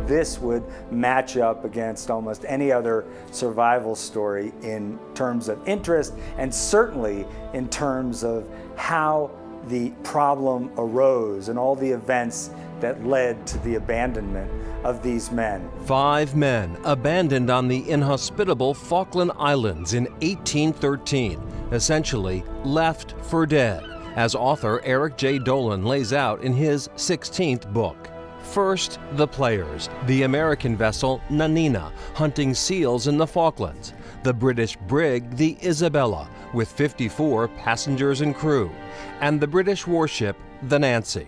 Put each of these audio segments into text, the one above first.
this would match up against almost any other survival story in terms of interest, and certainly in terms of how the problem arose and all the events that led to the abandonment of these men. 5 men abandoned on the inhospitable Falkland Islands in 1813, essentially left for dead, as author Eric J. Dolan lays out in his 16th book. First, the players, the American vessel Nanina, hunting seals in the Falklands, the British brig the Isabella, with 54 passengers and crew, and the British warship the Nancy.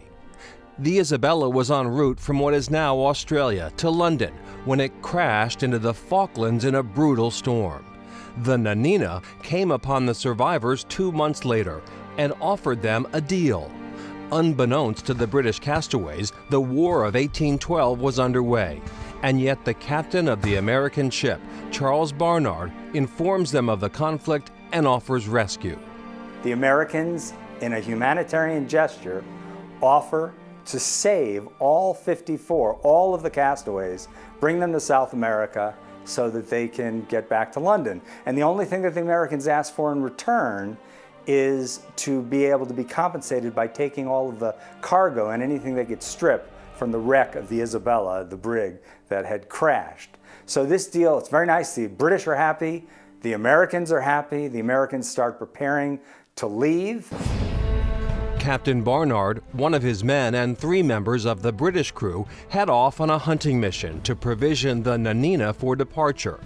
The Isabella was en route from what is now Australia to London when it crashed into the Falklands in a brutal storm. The Nanina came upon the survivors 2 months later and offered them a deal. Unbeknownst to the British castaways, the War of 1812 was underway, and yet the captain of the American ship, Charles Barnard, informs them of the conflict and offers rescue. The Americans, in a humanitarian gesture, offer to save all 54, all of the castaways, bring them to South America so that they can get back to London. And the only thing that the Americans ask for in return is to be able to be compensated by taking all of the cargo and anything they could strip from the wreck of the Isabella, the brig that had crashed. So this deal, it's very nice. The British are happy, the Americans are happy, the Americans start preparing to leave. Captain Barnard, one of his men, and 3 members of the British crew head off on a hunting mission to provision the Nanina for departure.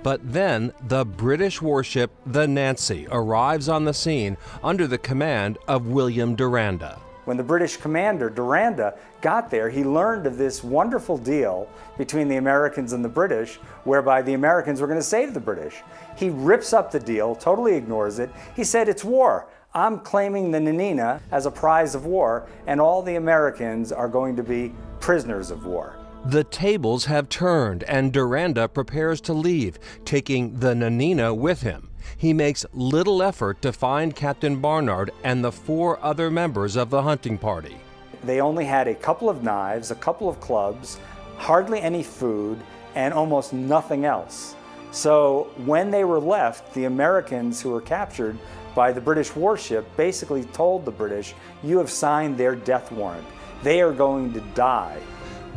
But then the British warship the Nancy arrives on the scene under the command of William Duranda. When the British commander, Duranda, got there, he learned of this wonderful deal between the Americans and the British, whereby the Americans were going to save the British. He rips up the deal, totally ignores it. He said, "It's war. I'm claiming the Nanina as a prize of war, and all the Americans are going to be prisoners of war." The tables have turned, and Duranda prepares to leave, taking the Nanina with him. He makes little effort to find Captain Barnard and the 4 other members of the hunting party. They only had a couple of knives, a couple of clubs, hardly any food, and almost nothing else. So when they were left, the Americans who were captured by the British warship basically told the British, "You have signed their death warrant. They are going to die."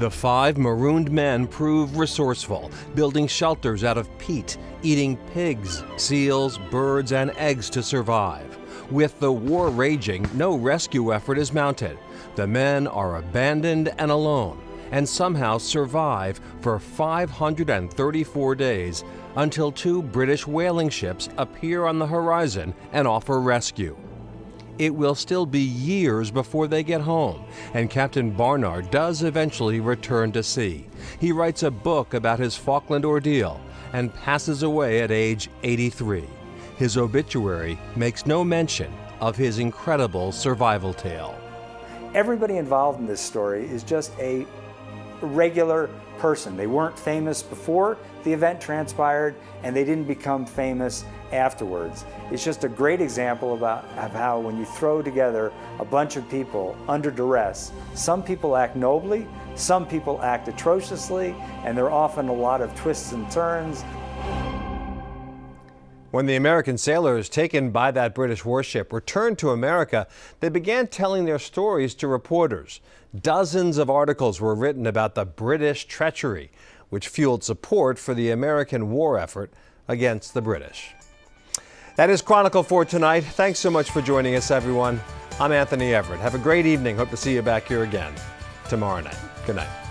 The 5 marooned men prove resourceful, building shelters out of peat, eating pigs, seals, birds, and eggs to survive. With the war raging, no rescue effort is mounted. The men are abandoned and alone, and somehow survive for 534 days until 2 British whaling ships appear on the horizon and offer rescue. It will still be years before they get home, and Captain Barnard does eventually return to sea. He writes a book about his Falkland ordeal and passes away at age 83. His obituary makes no mention of his incredible survival tale. Everybody involved in this story is just a regular person. They weren't famous before the event transpired, and they didn't become famous afterwards. It's just a great example of how when you throw together a bunch of people under duress, some people act nobly, some people act atrociously, and there are often a lot of twists and turns. When the American sailors taken by that British warship returned to America, they began telling their stories to reporters. Dozens of articles were written about the British treachery, which fueled support for the American war effort against the British. That is Chronicle for tonight. Thanks so much for joining us, everyone. I'm Anthony Everett. Have a great evening. Hope to see you back here again tomorrow night. Good night.